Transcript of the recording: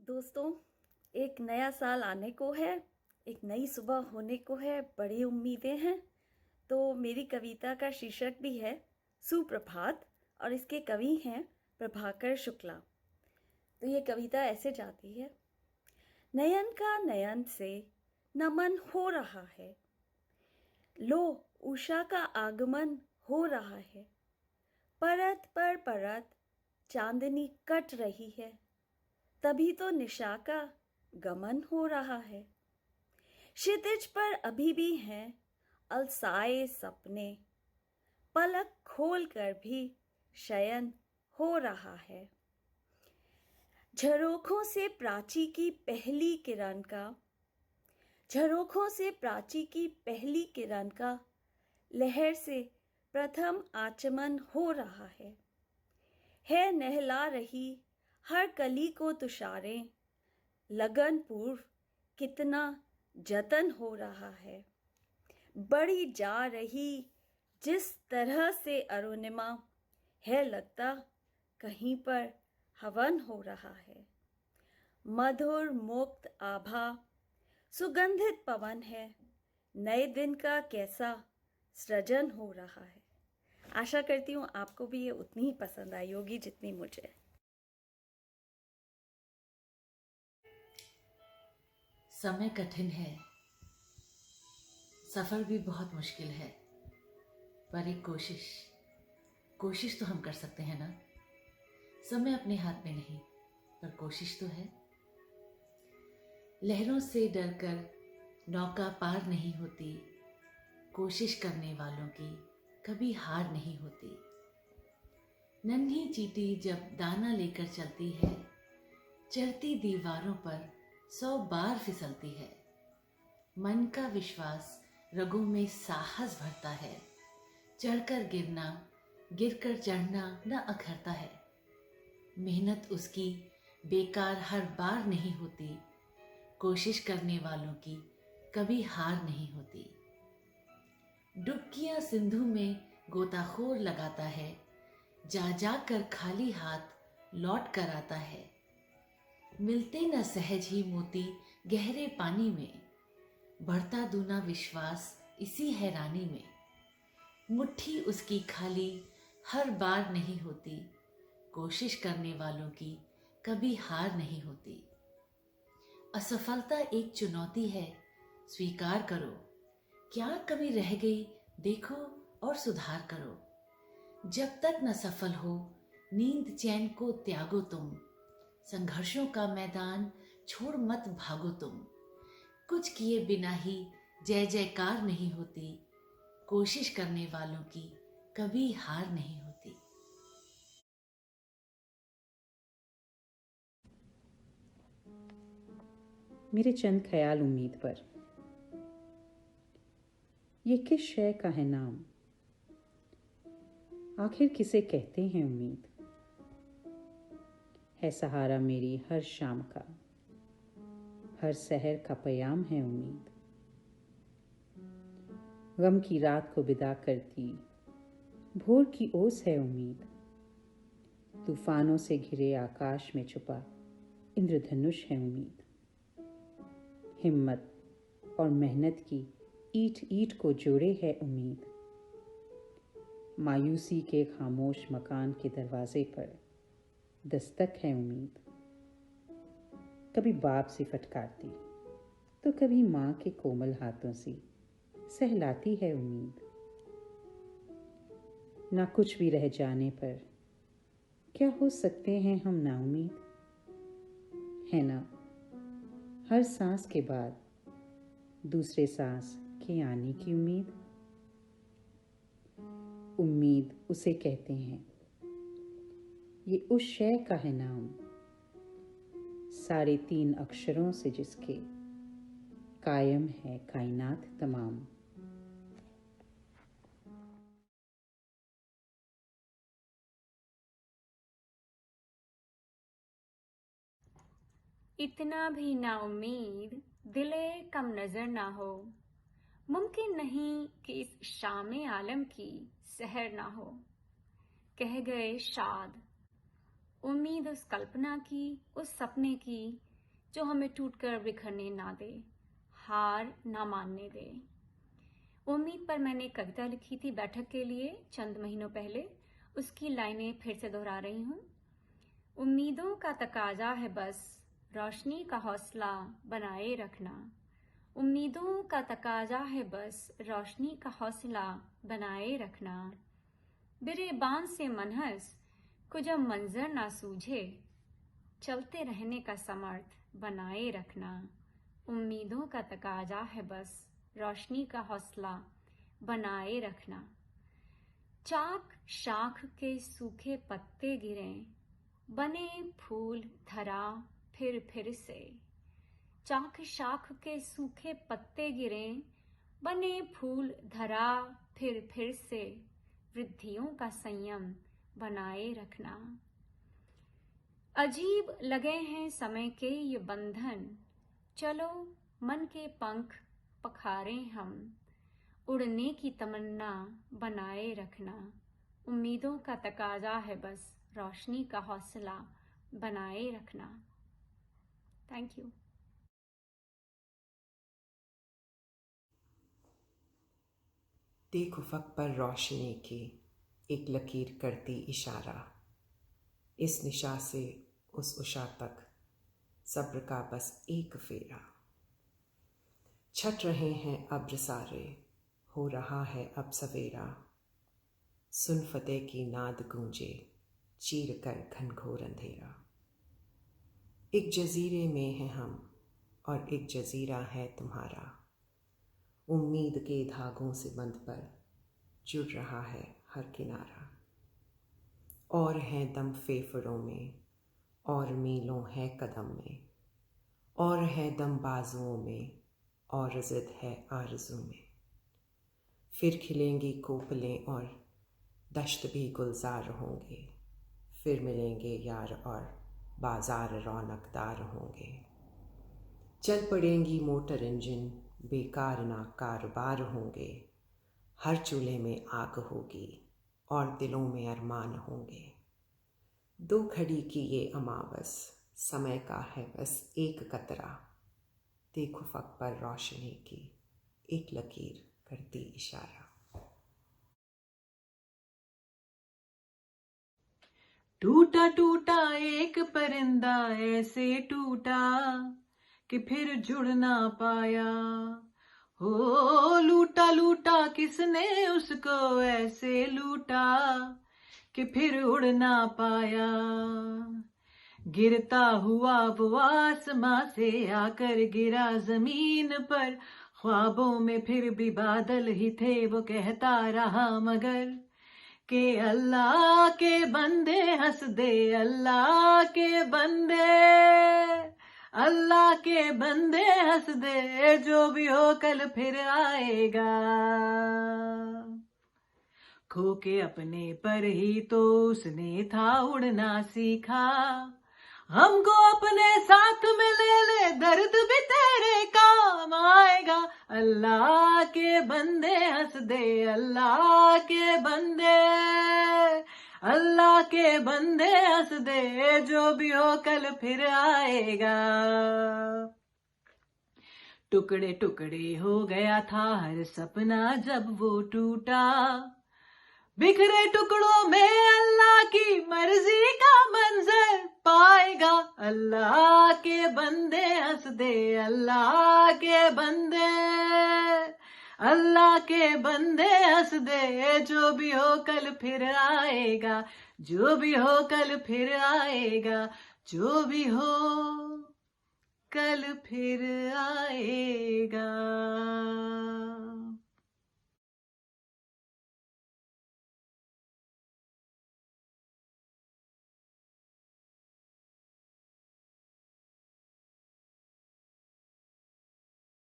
दोस्तों, एक नया साल आने को है, एक नई सुबह होने को है, बड़ी उम्मीदें हैं। तो मेरी कविता का शीर्षक भी है सुप्रभात और इसके कवि हैं प्रभाकर शुक्ला। तो ये कविता ऐसे जाती है। नयन का नयन से नमन हो रहा है, लो उषा का आगमन हो रहा है, परत पर परत चांदनी कट रही है, तभी तो निशा का गमन हो रहा है। क्षितिज पर अभी भी हैं अलसाए सपने, पलक खोल कर भी शयन हो रहा है। झरोखों से प्राची की पहली किरण का, झरोखों से प्राची की पहली किरण का लहर से प्रथम आचमन हो रहा है नहला रही हर कली को तुषारें, लगन पूर्व कितना जतन हो रहा है। बढ़ी जा रही जिस तरह से अरुणिमा है, लगता कहीं पर हवन हो रहा है। मधुर मुक्त आभा सुगंधित पवन है, नए दिन का कैसा सृजन हो रहा है। आशा करती हूँ आपको भी ये उतनी ही पसंद आई होगी जितनी मुझे। समय कठिन है, सफ़र भी बहुत मुश्किल है, पर एक कोशिश तो हम कर सकते हैं ना। समय अपने हाथ में नहीं, पर कोशिश तो है। लहरों से डरकर नौका पार नहीं होती, कोशिश करने वालों की कभी हार नहीं होती। नन्ही चींटी जब दाना लेकर चलती है, चढ़ती दीवारों पर 100 बार फिसलती है। मन का विश्वास रगों में साहस भरता है, चढ़कर गिरना, गिरकर चढ़ना न अखरता है। मेहनत उसकी बेकार हर बार नहीं होती, कोशिश करने वालों की कभी हार नहीं होती। डुबकियां सिंधु में गोताखोर लगाता है, जा जा कर खाली हाथ लौट कर आता है। मिलते न सहज ही मोती गहरे पानी में, बढ़ता दूना विश्वास इसी हैरानी में। मुट्ठी उसकी खाली हर बार नहीं होती, कोशिश करने वालों की कभी हार नहीं होती। असफलता एक चुनौती है, स्वीकार करो, क्या कमी रह गई देखो और सुधार करो। जब तक न सफल हो नींद चैन को त्यागो तुम, संघर्षों का मैदान छोड़ मत भागो तुम। कुछ किए बिना ही जय जयकार नहीं होती, कोशिश करने वालों की कभी हार नहीं होती। मेरे चंद ख्याल उम्मीद पर। ये किस शय का है नाम, आखिर किसे कहते हैं उम्मीद। है सहारा मेरी हर शाम का, हर सहर का पयाम है उम्मीद। गम की रात को विदा करती भोर की ओस है उम्मीद। तूफानों से घिरे आकाश में छुपा इंद्रधनुष है उम्मीद। हिम्मत और मेहनत की ईंट ईंट को जोड़े है उम्मीद। मायूसी के खामोश मकान के दरवाजे पर दस्तक है उम्मीद। कभी बाप से फटकारती तो कभी माँ के कोमल हाथों से सहलाती है उम्मीद। ना कुछ भी रह जाने पर क्या हो सकते हैं हम नाउम्मीद, है ना। हर सांस के बाद दूसरे सांस के आने की उम्मीद। उम्मीद उसे कहते हैं, ये उस शय का है नाम, 3.5 अक्षरों से जिसके कायम है कायनात तमाम। इतना भी ना उम्मीद दिले कम नजर ना हो, मुमकिन नहीं कि इस शामे आलम की सहर ना हो। कह गए शाद, उम्मीद उस कल्पना की, उस सपने की जो हमें टूटकर बिखरने ना दे, हार ना मानने दे। उम्मीद पर मैंने एक कविता लिखी थी बैठक के लिए चंद महीनों पहले, उसकी लाइनें फिर से दोहरा रही हूँ। उम्मीदों का तकाजा है बस रोशनी का हौसला बनाए रखना। उम्मीदों का तकाजा है बस रोशनी का हौसला बनाए रखना। बिरेबान से मनहस को जब मंजर ना सूझे, चलते रहने का समर्थ बनाए रखना। उम्मीदों का तकाजा है बस रोशनी का हौसला बनाए रखना। चाक शाख के सूखे पत्ते गिरें, बने फूल धरा फिर से। चाक शाख के सूखे पत्ते गिरें, बने फूल धरा फिर से। वृद्धियों का संयम बनाए रखना। अजीब लगे हैं समय के ये बंधन, चलो मन के पंख पखारें हम। उड़ने की तमन्ना बनाए रखना। उम्मीदों का तकाजा है बस रोशनी का हौसला बनाए रखना। Thank you. देख उफ़क़ पर रोशनी की एक लकीर करती इशारा। इस निशा से उस उषा तक सब्र का बस एक फेरा। छट रहे हैं अब्र सारे, हो रहा है अब सवेरा। सुन फतेह की नाद गूंजे, चीर कर घनघोर अंधेरा। एक जजीरे में हैं हम और एक जजीरा है तुम्हारा। उम्मीद के धागों से बंध पर जुड़ रहा है हर किनारा। और है दम फेफड़ों में और मीलों है कदम में। और है दम बाजुओं में और ज़िद है आरज़ू में। फिर खिलेंगी कोपलें और दश्त भी गुलजार होंगे। फिर मिलेंगे यार और बाजार रौनकदार होंगे। चल पड़ेंगी मोटर इंजन, बेकार ना कारोबार होंगे। हर चूल्हे में आग होगी और दिलों में अरमान होंगे। दो घड़ी की ये अमावस, समय का है बस एक कतरा। देख उफ़क़ पर रोशनी की एक लकीर करती इशारा। टूटा टूटा एक परिंदा ऐसे टूटा कि फिर जुड़ ना पाया। हो लूटा लूटा किसने उसको ऐसे लूटा कि फिर उड़ ना पाया। गिरता हुआ वो आसमां से आकर गिरा जमीन पर। ख्वाबों में फिर भी बादल ही थे, वो कहता रहा मगर के अल्लाह के बंदे हंस दे, अल्लाह के बंदे, अल्लाह के बंदे हंस दे। जो भी हो कल फिर आएगा। खो के अपने पर ही तो उसने था उड़ना सीखा। हमको अपने साथ में ले ले, दर्द भी तेरे काम आएगा। अल्लाह के बंदे हंस दे, अल्लाह के बंदे, अल्लाह के बंदे हंस दे। जो भी हो कल फिर आएगा। टुकड़े टुकड़े हो गया था हर सपना जब वो टूटा। बिखरे टुकड़ों में अल्लाह की मर्जी का मंजर पाएगा। अल्लाह के बंदे हंस दे, अल्लाह के बंदे, अल्लाह के बंदे हंस दे। जो भी हो कल फिर आएगा, जो भी हो कल फिर आएगा, जो भी हो कल फिर आएगा।